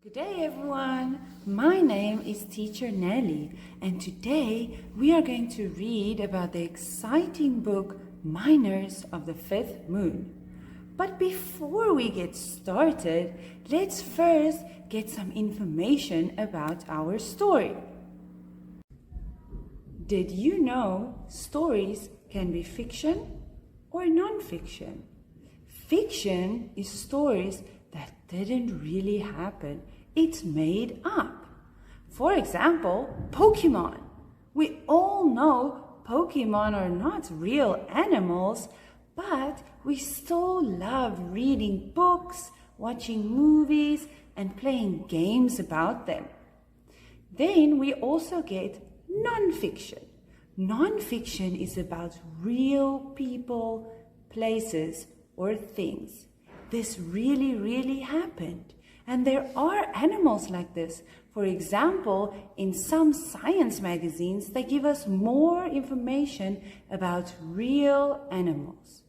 Good day, everyone. My name is Teacher Neli, and today we are going to read about the exciting book Minors of the Fifth Moon. But before we get started, let's first get some information about our story. Did you know stories can be fiction or non-fiction? Fiction is stories that didn't really happen. It's made up. For example, Pokemon. We all know Pokemon are not real animals, but we still love reading books, watching movies, and playing games about them. Then we also get non-fiction. Non-fiction is about real people, places, or things. This really happened. And there are animals like this. For example, in some science magazines, they give us more information about real animals.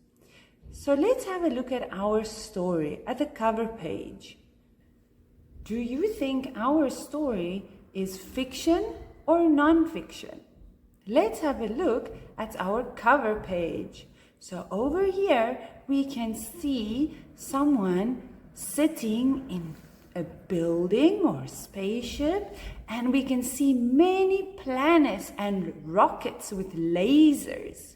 So let's have a look at our story at the cover page. Do you think our story is fiction or non-fiction? Let's have a look at our cover page. So over here, we can see someone sitting in a building or spaceship, and we can see many planets and rockets with lasers.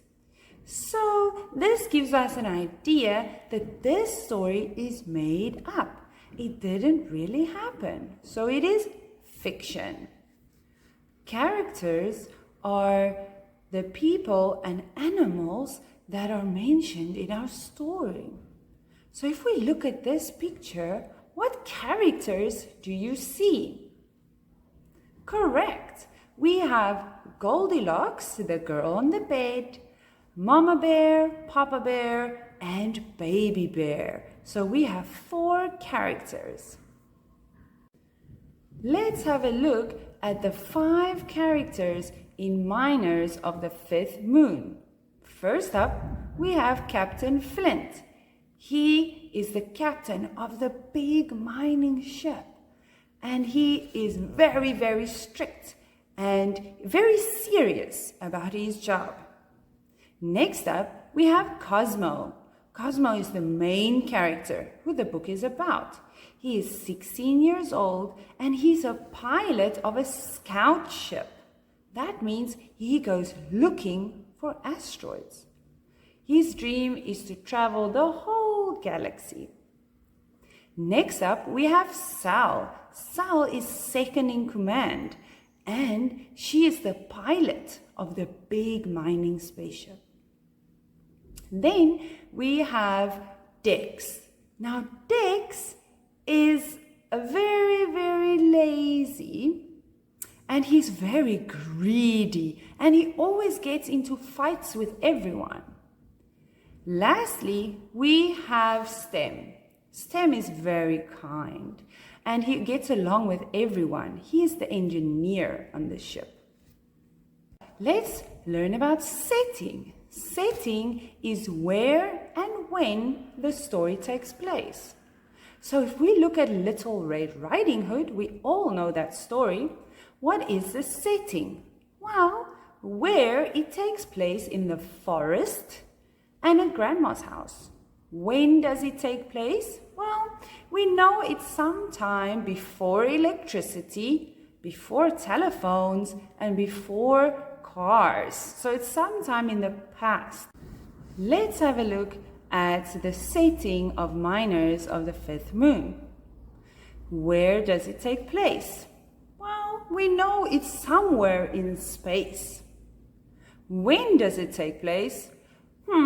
So this gives us an idea that this story is made up. It didn't really happen, so it is fiction. Characters are the people and animals that are mentioned in our story. So if we look at this picture, what characters do you see? Correct. We have Goldilocks, the girl on the bed, Mama Bear, Papa Bear, and Baby Bear. So we have 4 characters. Let's have a look at the 5 characters in Minors of the Fifth Moon. First up, we have Captain Flint. He is the captain of the big mining ship, and he is very strict and very serious about his job. Next up, we have Cosmo. Cosmo is the main character who the book is about. He is 16 years old, and he's a pilot of a scout ship. That means he goes looking for asteroids. His dream is to travel the whole galaxy. Next up, we have Sal. Sal is second in command, and she is the pilot of the big mining spaceship. Then we have Dex. Now, Dex is a very lazy, and he's very greedy, and he always gets into fights with everyone. Lastly, we have Stem. Stem is very kind, and he gets along with everyone. He is the engineer on the ship. Let's learn about setting. Setting is where and when the story takes place. So if we look at Little Red Riding Hood, we all know that story. What is the setting? Well, where it takes place in the forest and at Grandma's house. When does it take place? Well, we know it's sometime before electricity, before telephones, and before cars. So it's sometime in the past. Let's have a look at the setting of Minors of the Fifth Moon. Where does it take place? Well, we know it's somewhere in space. When does it take place?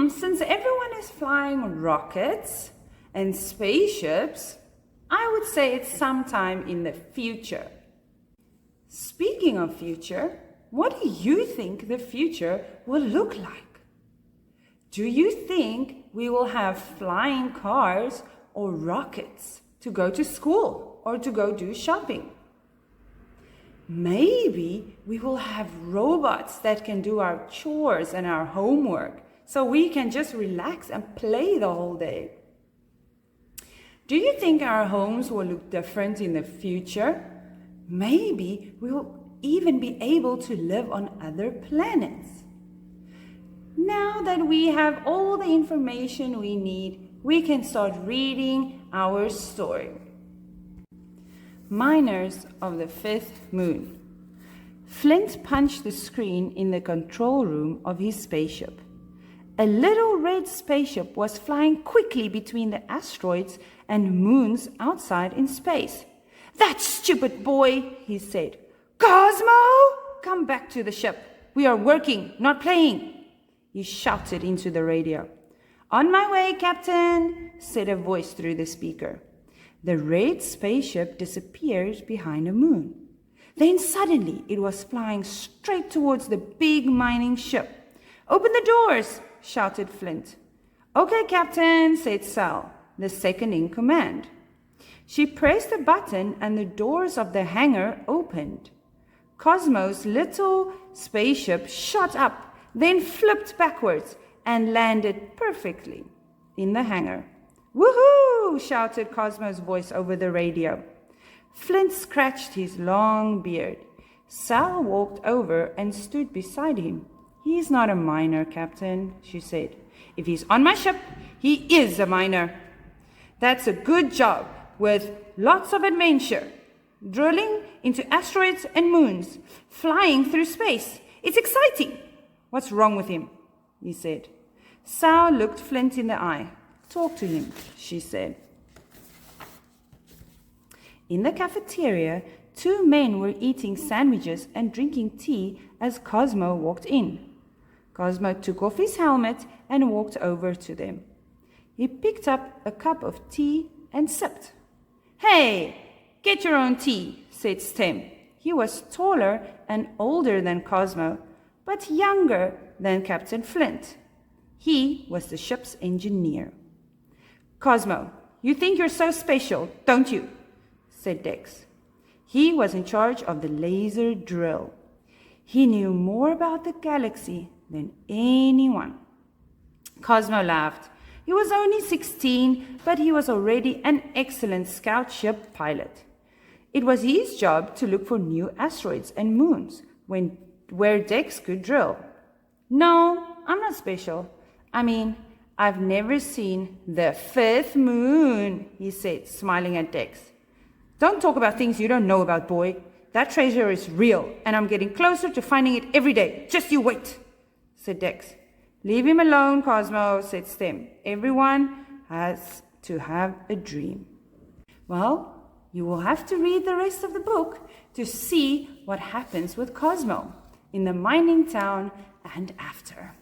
Since everyone is flying rockets and spaceships, I would say it's sometime in the future. Speaking of future, what do you think the future will look like? Do you think we will have flying cars or rockets to go to school or to go do shopping? Maybe we will have robots that can do our chores and our homework, so we can just relax and play the whole day. Do you think our homes will look different in the future? Maybe we'll even be able to live on other planets. Now that we have all the information we need, we can start reading our story. Miners of the Fifth Moon. Flint punched the screen in the control room of his spaceship. A little red spaceship was flying quickly between the asteroids and moons outside in space. "That stupid boy," he said. "Cosmo, come back to the ship. We are working, not playing," he shouted into the radio. "On my way, Captain," said a voice through the speaker. The red spaceship disappeared behind a moon. Then suddenly it was flying straight towards the big mining ship. "Open the doors," shouted Flint. "Okay, Captain," said Sal, the second in command. She pressed a button and the doors of the hangar opened. Cosmo's little spaceship shot up, then flipped backwards and landed perfectly in the hangar. "Woohoo!" shouted Cosmo's voice over the radio. Flint scratched his long beard. Sal walked over and stood beside him. "He's not a miner, Captain," she said. "If he's on my ship, he is a miner. That's a good job with lots of adventure. Drilling into asteroids and moons, flying through space. It's exciting." "What's wrong with him?" he said. Sal looked Flint in the eye. "Talk to him," she said. In the cafeteria, two men were eating sandwiches and drinking tea as Cosmo walked in. Cosmo took off his helmet and walked over to them. He picked up a cup of tea and sipped. "Hey, get your own tea," said Stem. He was taller and older than Cosmo, but younger than Captain Flint. He was the ship's engineer. "Cosmo, you think you're so special, don't you?" said Dex. He was in charge of the laser drill. He knew more about the galaxy than anyone. Cosmo laughed. He was only 16, but he was already an excellent scout ship pilot. It was his job to look for new asteroids and moons where Dex could drill. "No, I'm not special. I've never seen the fifth moon," he said, smiling at Dex. "Don't talk about things you don't know about, boy. That treasure is real, and I'm getting closer to finding it every day. Just you wait," said Dex. "Leave him alone, Cosmo," said Stem. "Everyone has to have a dream." Well, you will have to read the rest of the book to see what happens with Cosmo in the mining town and after.